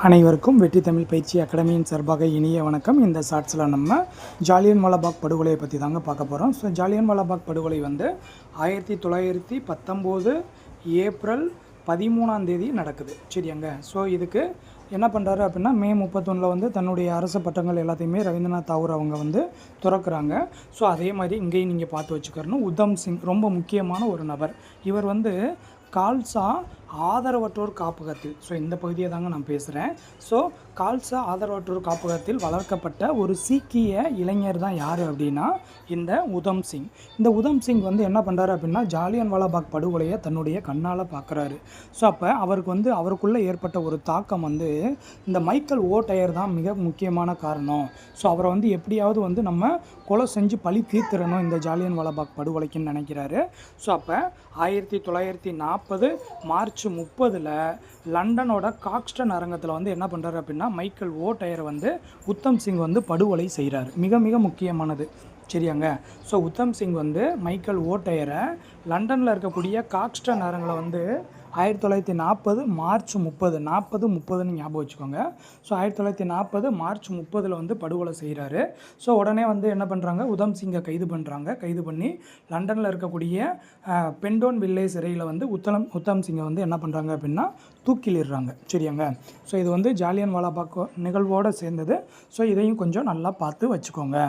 அனைவருக்கும் வெற்றி தமிழ் பயிற்சி அகாடமியின் சார்பாக இனிய வணக்கம். இந்த ஷார்ட்ஸில் நம்ம ஜாலியன்வாலாபாக் படுகொலையை பற்றி தாங்க பார்க்க போகிறோம். ஸோ ஜாலியன்வாலாபாக் படுகொலை வந்து 1919 ஏப்ரல் 13 நடக்குது. சரியாங்க. ஸோ இதுக்கு என்ன பண்ணுறாரு அப்படின்னா, மே 31 வந்து தன்னுடைய அரச பட்டங்கள் எல்லாத்தையுமே ரவீந்திரநாத் தாகூர் அவங்க வந்து துறக்கிறாங்க. ஸோ அதே மாதிரி இங்கேயும் நீங்கள் பார்த்து வச்சுக்கிறணும். உத்தம் சிங் ரொம்ப முக்கியமான ஒரு நபர். இவர் வந்து கால்சா ஆதரவற்றோர் காப்பகத்தில், ஸோ இந்த பகுதியை தாங்க நான் பேசுகிறேன். ஸோ கால்சா ஆதரவற்றோர் காப்பகத்தில் வளர்க்கப்பட்ட ஒரு சீக்கிய இளைஞர் தான் யார் அப்படின்னா இந்த உதம் சிங். இந்த உதம் சிங் வந்து என்ன பண்ணுறாரு அப்படின்னா, ஜாலியன்வாலாபாக் படுகொலையை தன்னுடைய கண்ணால் பார்க்குறாரு. ஸோ அப்போ அவருக்கு வந்து அவருக்குள்ளே ஏற்பட்ட ஒரு தாக்கம் வந்து இந்த மைக்கேல் ஓடையர் தான் மிக முக்கியமான காரணம். ஸோ அவரை வந்து எப்படியாவது வந்து நம்ம கொலை செஞ்சு பழி தீர்த்திடணும் இந்த ஜாலியன்வாலாபாக் படுகொலைக்குன்னு நினைக்கிறாரு. ஸோ அப்போ 1940 மார்ச் 30 லண்டனோட காக்ஸ்டன் அரங்கத்தில் வந்து என்ன பண்ணுறாரு அப்படின்னா, மைக்கேல் ஓடையரை வந்து உத்தம் சிங் வந்து படுகொலை செய்கிறார். மிக மிக முக்கியமானது. சரியாங்க. ஸோ உத்தம் சிங் வந்து மைக்கேல் ஓடையரை லண்டனில் இருக்கக்கூடிய காக்ஸ்டன் அரங்கில் வந்து 1940 மார்ச் 30 ஞாபகம் வச்சுக்கோங்க. ஸோ 1940 மார்ச் 30 வந்து படுகொலை செய்கிறாரு. ஸோ உடனே வந்து என்ன பண்ணுறாங்க, உதம் சிங்கை கைது பண்ணுறாங்க. கைது பண்ணி லண்டனில் இருக்கக்கூடிய பென்டோன் வில்லே சிறையில் வந்து உத்தம் சிங்கை வந்து என்ன பண்ணுறாங்க அப்படின்னா தூக்கிலிடுறாங்க. சரியாங்க. ஸோ இது வந்து ஜாலியன்வாலாபாக் நிகழ்வோடு சேர்ந்தது. ஸோ இதையும் கொஞ்சம் நல்லா பார்த்து வச்சுக்கோங்க.